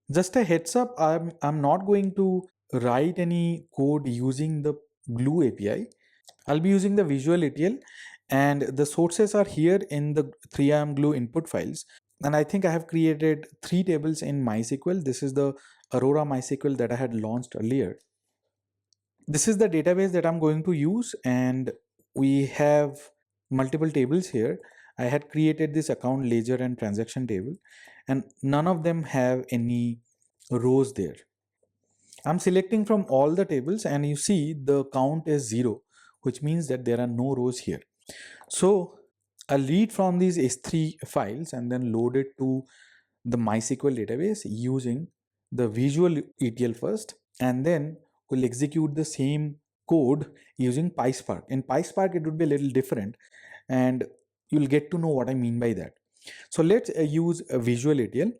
Just a heads up, I'm not going to write any code using the Glue API. I'll be using the Visual ETL, and the sources are here in the 3IAM Glue input files. And I think I have created 3 tables in MySQL. This is the Aurora MySQL that I had launched earlier. This is the database that I'm going to use, and we have multiple tables here. I had created this account ledger and transaction table, and none of them have any rows there. I'm selecting from all the tables, and you see the count is 0, which means that there are no rows here. So I'll read from these S3 files and then load it to the MySQL database using the Visual ETL first, and then we'll execute the same code using PySpark. In PySpark, it would be a little different, and you'll get to know what I mean by that. So let's use a Visual ETL.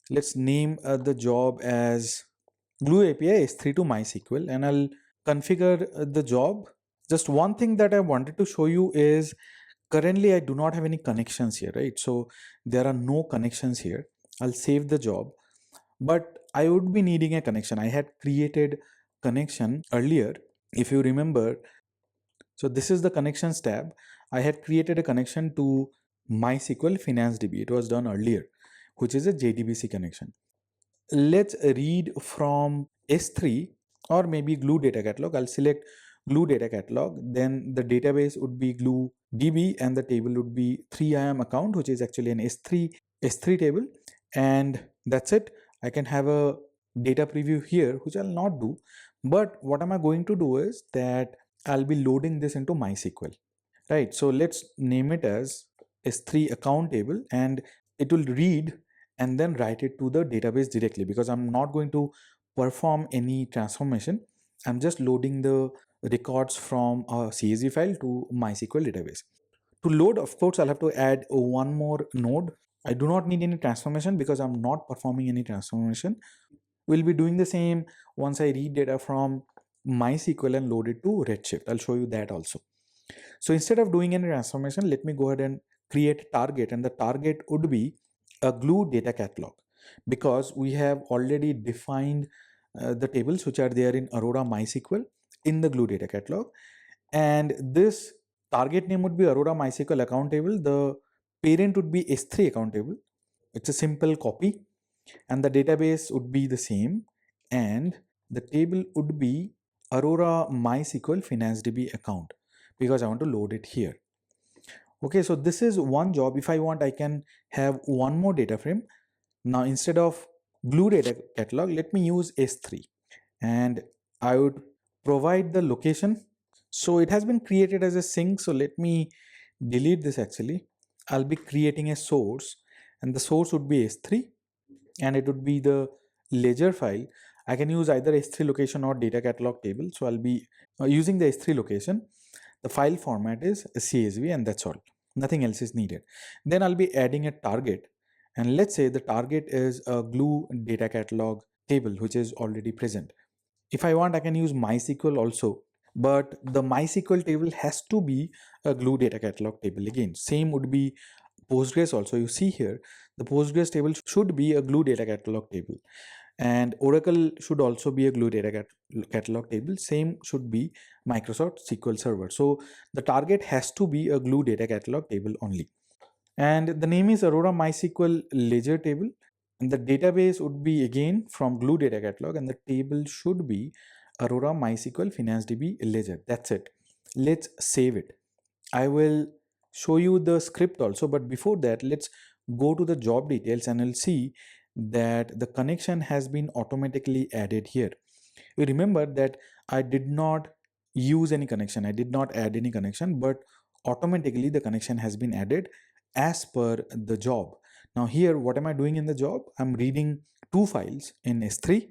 Let's name the job as Glue API S3 to MySQL, and I'll configure the job. Just one thing that I wanted to show you is currently I do not have any connections here, right? So there are no connections here. I'll save the job, but I would be needing a connection. I had created connection earlier, if you remember. So this is the connections tab. I had created a connection to MySQL Finance DB. It was done earlier, which is a JDBC connection. Let's read from S3 or maybe Glue Data Catalog. I'll select Glue Data Catalog. Then the database would be Glue DB, and the table would be 3IAM account, which is actually an S3 table. And that's it. I can have a data preview here, which I'll not do. But what am I going to do is that I'll be loading this into MySQL, right? So let's name it as S3 account table, and it will read and then write it to the database directly, because I'm not going to perform any transformation. I'm just loading the records from a CSV file to MySQL database. To load, of course, I'll have to add one more node. I do not need any transformation because I'm not performing any transformation. We'll be doing the same once I read data from MySQL and load it to Redshift. I'll show you that also. So instead of doing any transformation, let me go ahead and create a target, and the target would be a Glue data catalog, because we have already defined the tables which are there in Aurora MySQL in the Glue data catalog, and this target name would be Aurora MySQL account table. The parent would be S3 account table. It's a simple copy, and the database would be the same, and the table would be Aurora MySQL Finance DB account, because I want to load it here. Okay, so this is one job. If I want, I can have one more data frame. Now, instead of Glue data catalog, let me use S3, and I would provide the location. So it has been created as a sink. So let me delete this actually. I'll be creating a source, and the source would be S3, and it would be the ledger file. I can use either S3 location or data catalog table. So I'll be using the S3 location. The file format is CSV, and that's all. Nothing else is needed. Then I'll be adding a target, and let's say the target is a Glue data catalog table which is already present. If I want, I can use MySQL also, but the MySQL table has to be a Glue data catalog table. Again, same would be Postgres also. You see here, the Postgres table should be a Glue data catalog table, and Oracle should also be a Glue data catalog table. Same should be Microsoft SQL Server. So the target has to be a Glue data catalog table only. And the name is Aurora MySQL ledger table. And the database would be again from Glue data catalog, and the table should be Aurora MySQL Finance DB ledger. That's it. Let's save it. I will show you the script also, but before that, let's go to the job details, and you'll see that the connection has been automatically added here. You remember that I did not use any connection, I did not add any connection, but automatically the connection has been added as per the job. Now here, what am I doing in the job? I'm reading 2 files in S3,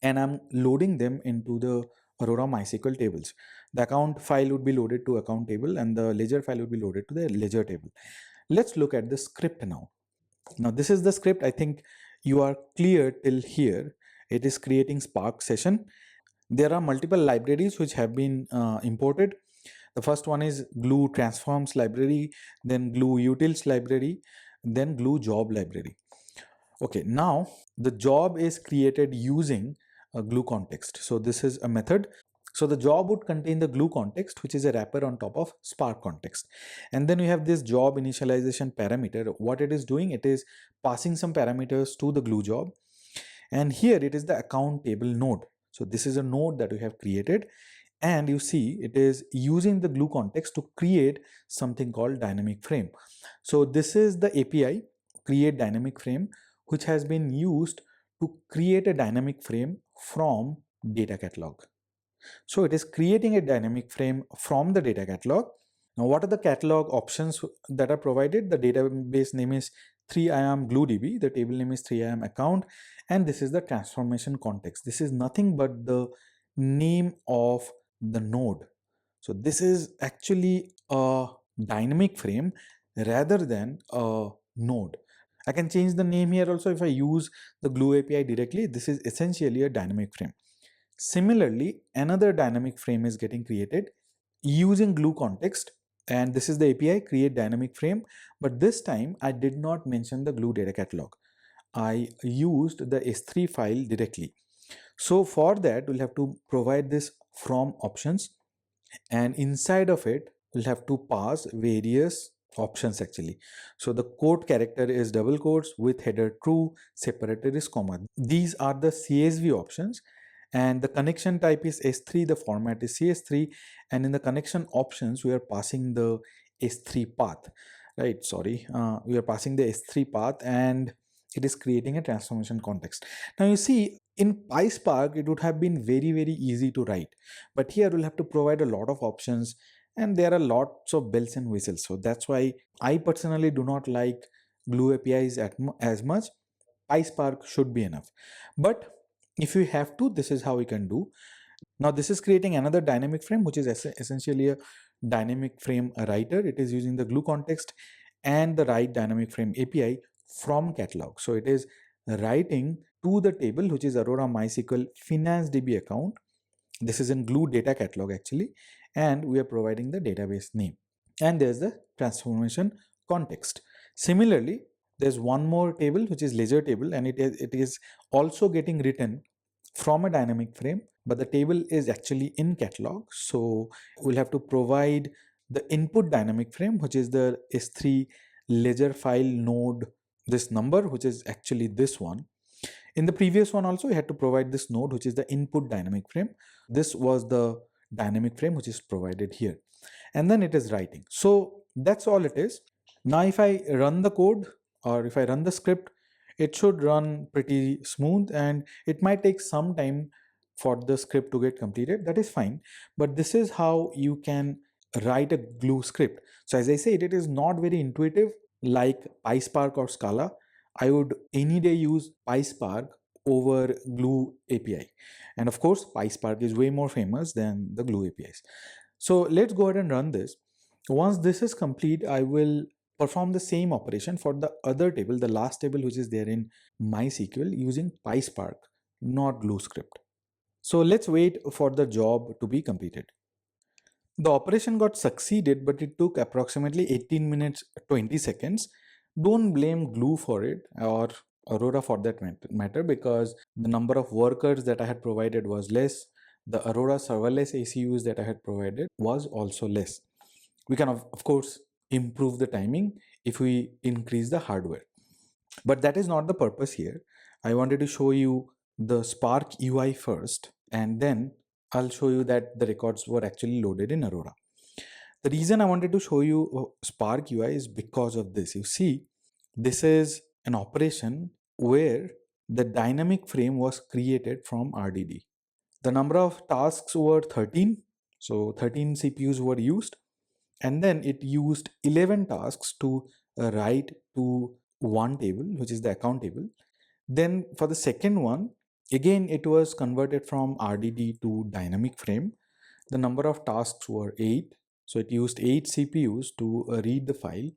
and I'm loading them into the Aurora MySQL tables. The account file would be loaded to account table, and the ledger file would be loaded to the ledger table. Let's look at the script now. Now this is the script. I think you are clear till here. It is creating Spark session. There are multiple libraries which have been imported. The first one is Glue Transforms library, then Glue Utils library, then Glue Job library. Okay, now the job is created using a glue context. So this is a method. So the job would contain the glue context, which is a wrapper on top of Spark context. And then we have this job initialization parameter. What it is doing, it is passing some parameters to the glue job. And here it is the account table node. So this is a node that we have created. And you see it is using the glue context to create something called dynamic frame. So this is the API create dynamic frame, which has been used to create a dynamic frame from data catalog. So it is creating a dynamic frame from the data catalog. Now, what are the catalog options that are provided? The database name is 3IAM GlueDB, the table name is 3IAM account, and this is the transformation context. This is nothing but the name of the node. So this is actually a dynamic frame rather than a node. I can change the name here also if I use the Glue API directly. This is essentially a dynamic frame. Similarly, another dynamic frame is getting created using glue context, and this is the API create dynamic frame, but this time I did not mention the glue data catalog. I used the S3 file directly. So for that, we'll have to provide this from options, and inside of it we'll have to pass various options actually. So the quote character is double quotes with header true, separator is comma. These are the CSV options, and the connection type is S3, the format is CS3, and in the connection options we are passing the S3 path, right? Sorry, we are passing the S3 path, and it is creating a transformation context. Now you see in PySpark it would have been very easy to write, but here we'll have to provide a lot of options, and there are lots of bells and whistles. So that's why I personally do not like Glue APIs as much. PySpark should be enough. But if you have to, this is how we can do. Now this is creating another dynamic frame, which is essentially a dynamic frame writer. It is using the glue context and the write dynamic frame API from catalog. So it is writing to the table, which is Aurora MySQL Finance DB account. This is in glue data catalog actually, and we are providing the database name. And there's the transformation context. Similarly, there's one more table which is ledger table, and it is also getting written from a dynamic frame, but the table is actually in catalog. So we'll have to provide the input dynamic frame, which is the S3 ledger file node, this number, which is actually this one. In the previous one also, we had to provide this node, which is the input dynamic frame. This was the dynamic frame which is provided here. And then it is writing. So that's all it is. Now, if I run the code or if I run the script, it should run pretty smooth, and it might take some time for the script to get completed. That is fine. But this is how you can write a glue script. So as I said, it is not very intuitive like PySpark or Scala. I would any day use PySpark over Glue API. And of course, PySpark is way more famous than the Glue APIs. So let's go ahead and run this. Once this is complete, I will perform the same operation for the other table, the last table which is there in MySQL using PySpark, not Glue script. So let's wait for the job to be completed. The operation got succeeded, but it took approximately 18 minutes 20 seconds. Don't blame Glue for it or Aurora for that matter, because the number of workers that I had provided was less. The Aurora serverless ACUs that I had provided was also less. We can of course improve the timing if we increase the hardware. But that is not the purpose here. I wanted to show you the Spark UI first, and then I'll show you that the records were actually loaded in Aurora. The reason I wanted to show you Spark UI is because of this. You see, this is an operation where the dynamic frame was created from RDD. The number of tasks were 13, so 13 CPUs were used, and then it used 11 tasks to write to one table, which is the account table. Then for the second one, again it was converted from RDD to dynamic frame. The number of tasks were 8, so it used 8 CPUs to read the file,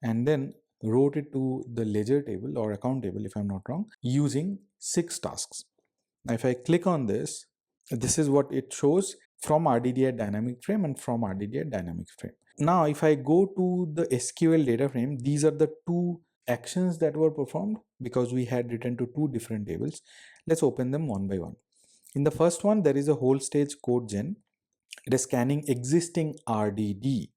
and then wrote it to the ledger table or account table if I'm not wrong, using 6 tasks. Now if I click on this, this is what it shows from RDD at dynamic frame and from RDD at dynamic frame. Now if I go to the SQL data frame, these are the two actions that were performed because we had written to two different tables. Let's open them one by one. In the first one, there is a whole stage code gen. It is scanning existing RDD.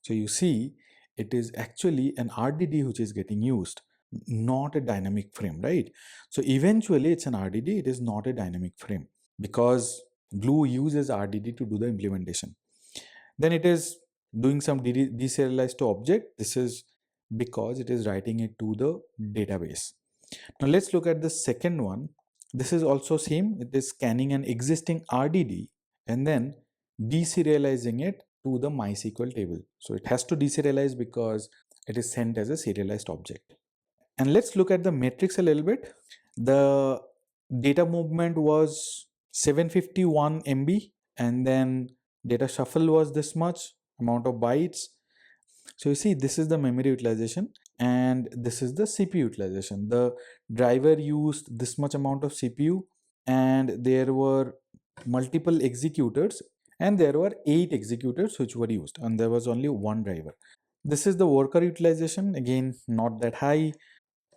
So you see, it is actually an RDD which is getting used, not a dynamic frame, right? So eventually it's an RDD, it is not a dynamic frame because Glue uses RDD to do the implementation. Then it is doing some deserialized to object. This is because it is writing it to the database. Now let's look at the second one. This is also same. It is scanning an existing RDD and then deserializing it to the MySQL table. So it has to deserialize because it is sent as a serialized object. And let's look at the metrics a little bit. The data movement was 751 MB, and then data shuffle was this much amount of bytes. So you see, this is the memory utilization and this is the CPU utilization. The driver used this much amount of CPU and there were multiple executors and there were 8 executors which were used and there was only one driver. This is the worker utilization, again not that high.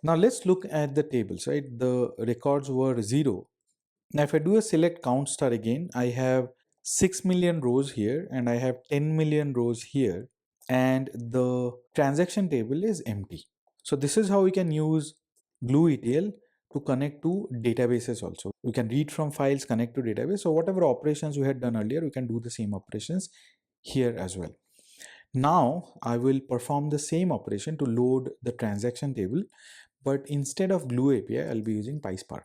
Now let's look at the tables, right? The records were 0. Now if I do a select count star again, I have 6 million rows here and I have 10 million rows here and the transaction table is empty. So this is how we can use Glue ETL to connect to databases also. We can read from files, connect to database. So whatever operations we had done earlier, we can do the same operations here as well. Now I will perform the same operation to load the transaction table, but instead of Glue API, I'll be using PySpark.